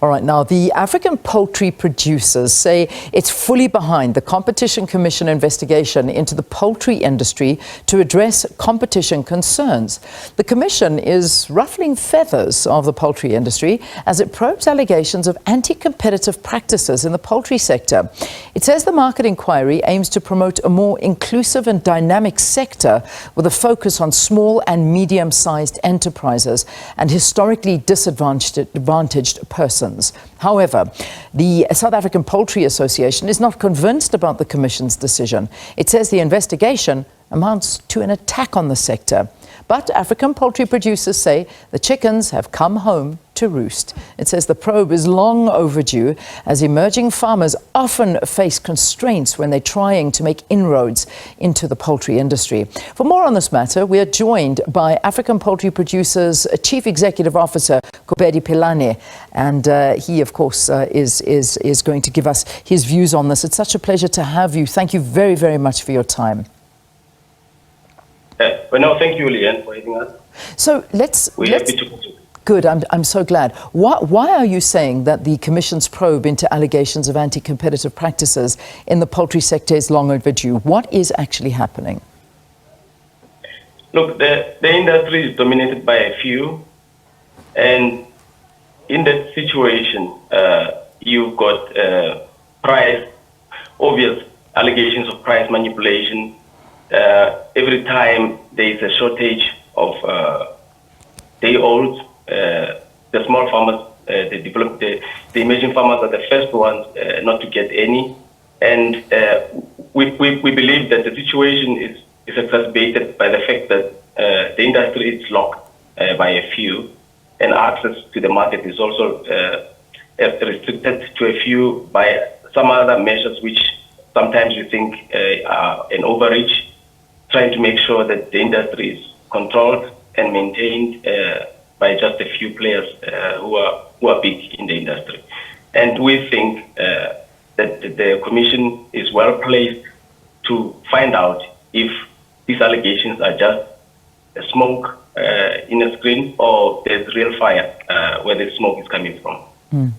All right, now the African Poultry Producers say it's fully behind the Competition Commission investigation into the poultry industry to address competition concerns. The Commission is ruffling feathers of the poultry industry as it probes allegations of anti-competitive practices in the poultry sector. It says the market inquiry aims to promote a more inclusive and dynamic sector with a focus on small and medium-sized enterprises and historically disadvantaged persons. However, the South African Poultry Association is not convinced about the Commission's decision. It says the investigation amounts to an attack on the sector. But African poultry producers say the chickens have come home to roost. It says the probe is long overdue as emerging farmers often face constraints when they're trying to make inroads into the poultry industry. For more on this matter, we are joined by African Poultry Producers Chief Executive Officer Kobedi Pilane, and he, of course, is going to give us his views on this. It's such a pleasure to have you. Thank you very, very much for your time. Well, no, thank you, Leanne, for having us. So Good, I'm so glad. Why are you saying that the Commission's probe into allegations of anti-competitive practices in the poultry sector is long overdue? What is actually happening? Look, the industry is dominated by a few, and in that situation, you've got obvious allegations of price manipulation. Every time there is a shortage of day-olds, the small farmers, the emerging farmers are the first ones not to get any. And we believe that the situation is exacerbated by the fact that the industry is locked by a few, and access to the market is also restricted to a few by some other measures which sometimes we think are an overreach, trying to make sure that the industry is controlled and maintained by just a few players who are big in the industry. And we think that the Commission is well placed to find out if these allegations are just a smoke in a screen or there's real fire where the smoke is coming from.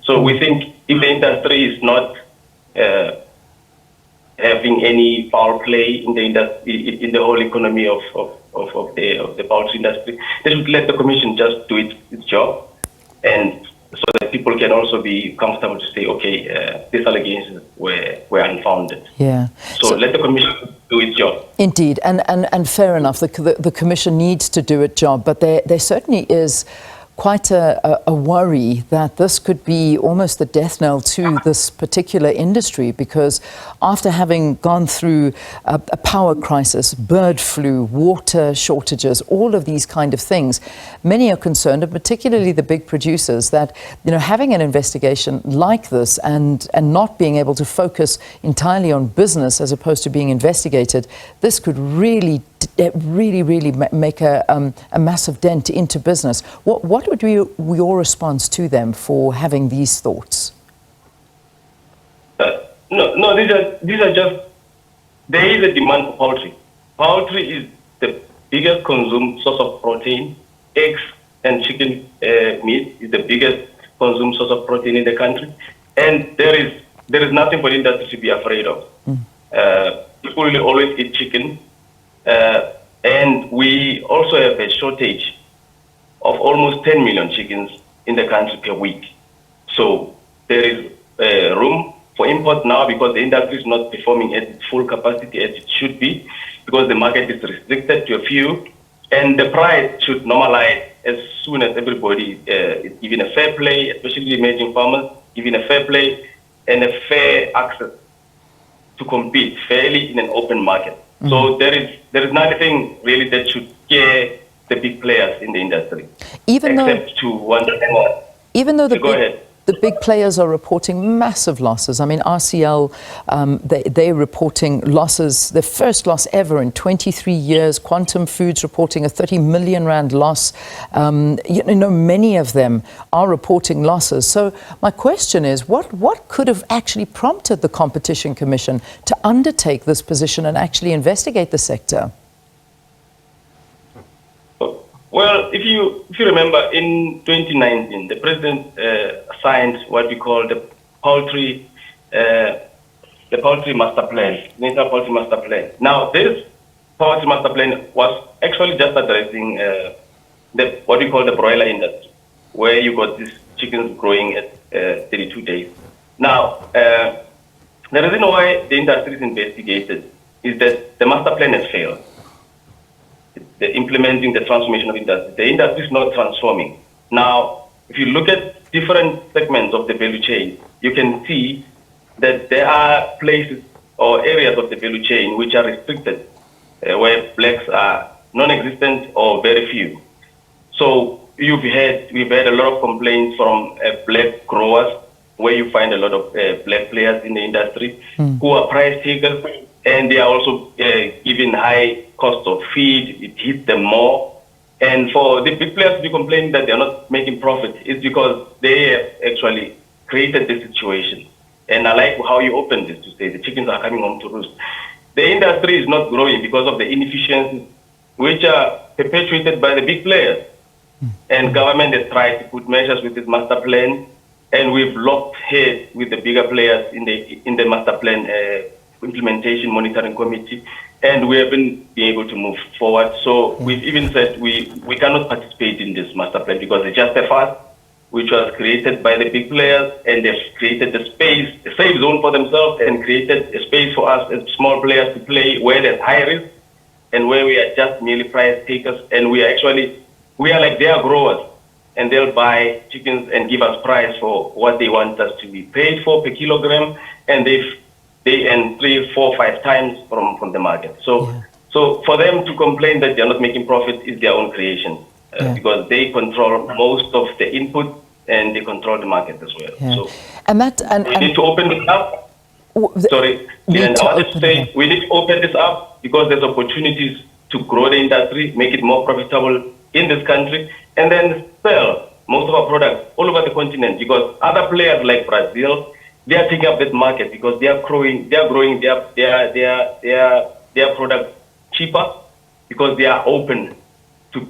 So we think if the industry is not having any foul play in the industry, in the whole economy of the poultry industry, they should let the Commission just do its job, and so that people can also be comfortable to say, okay, these allegations were unfounded. Yeah. So let the Commission do its job. Indeed, and fair enough. The Commission needs to do its job, but there certainly is quite a worry that this could be almost the death knell to this particular industry, because after having gone through a power crisis, bird flu, water shortages, all of these kind of things, many are concerned, and particularly the big producers, that having an investigation like this and not being able to focus entirely on business as opposed to being investigated, this could really make a massive dent into business. What would be your response to them for having these thoughts? No, these are just, there is a demand for poultry. Poultry is the biggest consumed source of protein. Eggs and chicken meat is the biggest consumed source of protein in the country. And there is nothing for the industry to be afraid of. People will always eat chicken. And we also have a shortage of almost 10 million chickens in the country per week. So there is room for import now, because the industry is not performing at its full capacity as it should be, because the market is restricted to a few, and the price should normalize as soon as everybody is given a fair play, especially emerging farmers, given a fair play and a fair access to compete fairly in an open market. So there is nothing really that should scare the big players in the industry, even though the big players are reporting massive losses. I mean, RCL, they're reporting losses, their first loss ever in 23 years. Quantum Foods reporting a 30 million rand loss. Many of them are reporting losses. So my question is, what could have actually prompted the Competition Commission to undertake this position and actually investigate the sector? Well, if you remember, in 2019, the president signed what we call the poultry master plan, national poultry master plan. Now, this poultry master plan was actually just addressing what we call the broiler industry, where you got these chickens growing at 32 days. Now, the reason why the industry is investigated is that the master plan has failed. The implementing the transformation of industry. The industry is not transforming. Now, if you look at different segments of the value chain, you can see that there are places or areas of the value chain which are restricted, where blacks are non-existent or very few. So we've had a lot of complaints from black growers, where you find a lot of black players in the industry who are price takers, and they are also given high cost of feed. It hits them more. And for the big players to complain that they're not making profit, it's because they have actually created this situation. And I like how you opened this to say the chickens are coming home to roost. The industry is not growing because of the inefficiencies which are perpetuated by the big players. And government has tried to put measures with this master plan, and we've locked heads with the bigger players in the master plan implementation monitoring committee, and we haven't been able to move forward. So we've even said we cannot participate in this master plan because it's just a fast which was created by the big players, and they've created the space, a safe zone for themselves, and created a space for us as small players to play where there's high risk and where we are just merely price takers, and we are like they are growers, and they'll buy chickens and give us price for what they want us to be paid for per kilogram, and they earn 3, 4, 5 times from the market. So for them to complain that they're not making profit is their own creation, because they control most of the input and they control the market as well. So we need to open this up. Sorry, we need to open this up because there's opportunities to grow the industry, make it more profitable in this country, and then sell most of our products all over the continent, because other players like Brazil, they are taking up that market because they are growing their products cheaper, because they are open to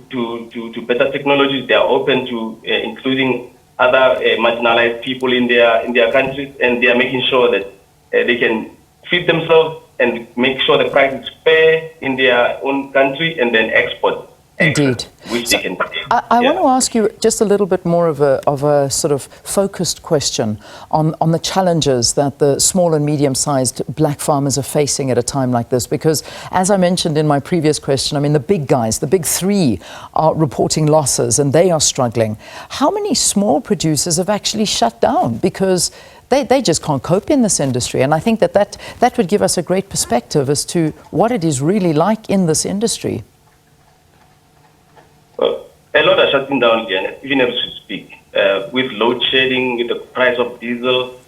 better technologies. They are open to including other marginalized people in their countries, and they are making sure that they can feed themselves and make sure the price is fair in their own country, and then export. Indeed. Which they can I want to ask you just a little bit more of a sort of focused question on the challenges that the small and medium-sized black farmers are facing at a time like this, because as I mentioned in my previous question, I mean, the big guys, the big three, are reporting losses and they are struggling. How many small producers have actually shut down because they just can't cope in this industry? And I think that would give us a great perspective as to what it is really like in this industry. Well, a lot are shutting down again, even as we speak, with load shedding, with the price of diesel,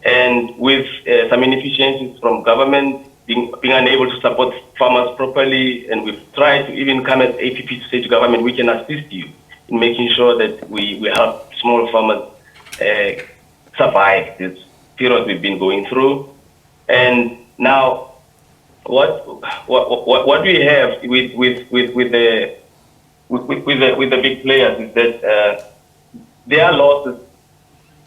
and with some inefficiencies from government being unable to support farmers properly. And we've tried to even come as APP to say to government, we can assist you in making sure that we help small farmers survive this period we've been going through. And now, what we have with the big players is that their losses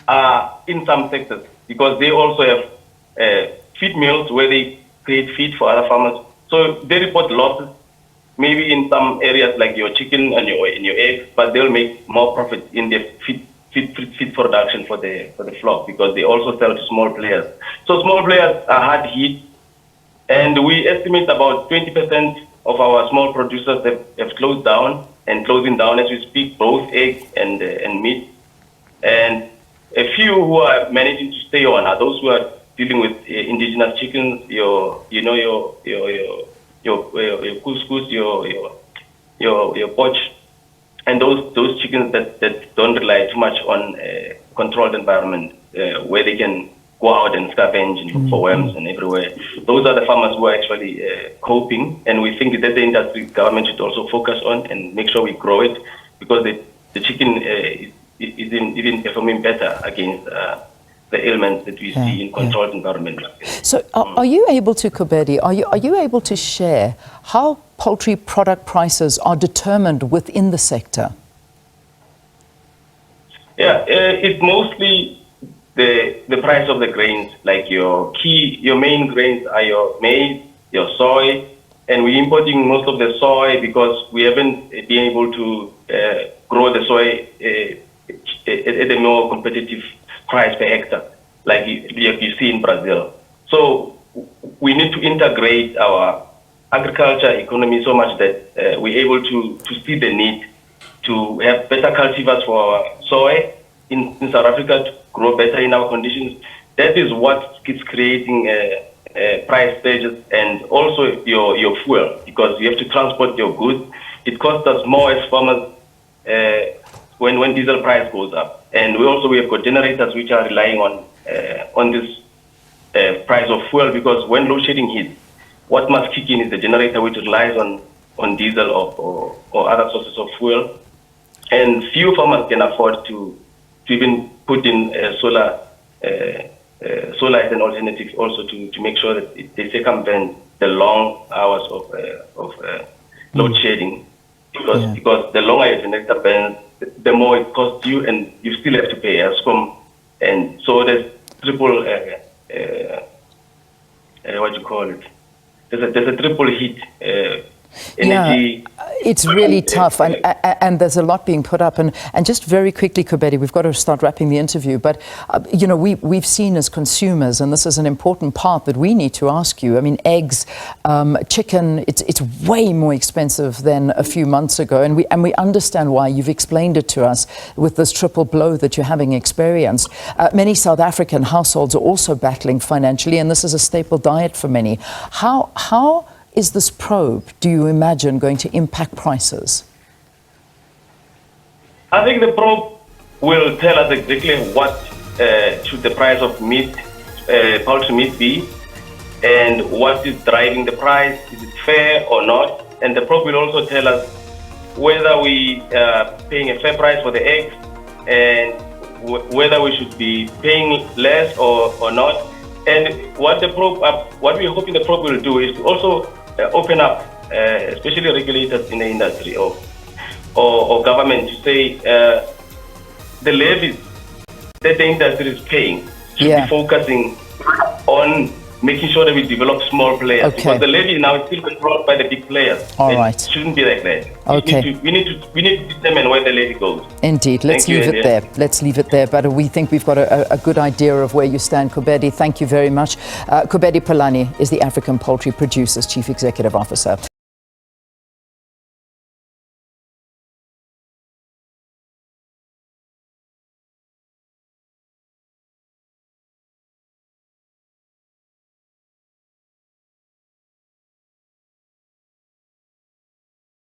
are in some sectors, because they also have feed mills where they create feed for other farmers. So they report losses maybe in some areas like your chicken and your eggs, but they'll make more profit in the feed production for the flock, because they also sell to small players. So small players are hard hit, and we estimate about 20% of our small producers have closed down and closing down as we speak, both eggs and meat. And a few who are managing to stay on are those who are dealing with indigenous chickens, your couscous, your poach, and those chickens that don't rely too much on a controlled environment, where they can go out and scavenge and look for worms and everywhere. Those are the farmers who are actually coping, and we think that the industry government should also focus on and make sure we grow it, because the chicken is even performing better against the ailments that we see in controlled environments. So are you able to, Kobedi, are you able to share how poultry product prices are determined within the sector? Yeah, it's mostly the price of the grains. Like your main grains are your maize, your soy, and we're importing most of the soy because we haven't been able to grow the soy at a more competitive price per hectare, like you see in Brazil. So we need to integrate our agriculture economy so much that we're able to see the need to have better cultivars for our soy in South Africa to grow better in our conditions. That is what keeps creating price surges, and also your fuel, because you have to transport your goods. It costs us more as farmers when diesel price goes up. And we have got generators which are relying on this price of fuel, because when load shedding hits, what must kick in is the generator which relies on diesel or other sources of fuel. And few farmers can afford to even put in solar as an alternative, also to make sure that they circumvent the long hours of load shedding, because the longer your generator burns, the more it costs you, and you still have to pay ESCOM. And so there's triple what you call it? There's a triple hit. Energy. It's really tough, and there's a lot being put up. And just very quickly, Kobedi, we've got to start wrapping the interview. But we've seen as consumers, and this is an important part that we need to ask you. I mean, eggs, chicken, it's way more expensive than a few months ago, and we understand why. You've explained it to us with this triple blow that you're having experienced. Many South African households are also battling financially, and this is a staple diet for many. How is this probe, do you imagine, going to impact prices? I think the probe will tell us exactly what should the price of meat, poultry meat be, and what is driving the price. Is it fair or not? And the probe will also tell us whether we are paying a fair price for the eggs, and whether we should be paying less or not. And what we're hoping the probe will do is to also open up, especially regulators in the industry or government, to say the levies that the industry is paying should be focusing on making sure that we develop small players, because the levy now is still controlled by the big players. All right. It shouldn't be like that. Okay. We need to determine where the levy goes. Indeed. Let's leave it there. Let's leave it there. But we think we've got a good idea of where you stand, Kobedi. Thank you very much. Kobedi Pilane is the African Poultry Producers Chief Executive Officer.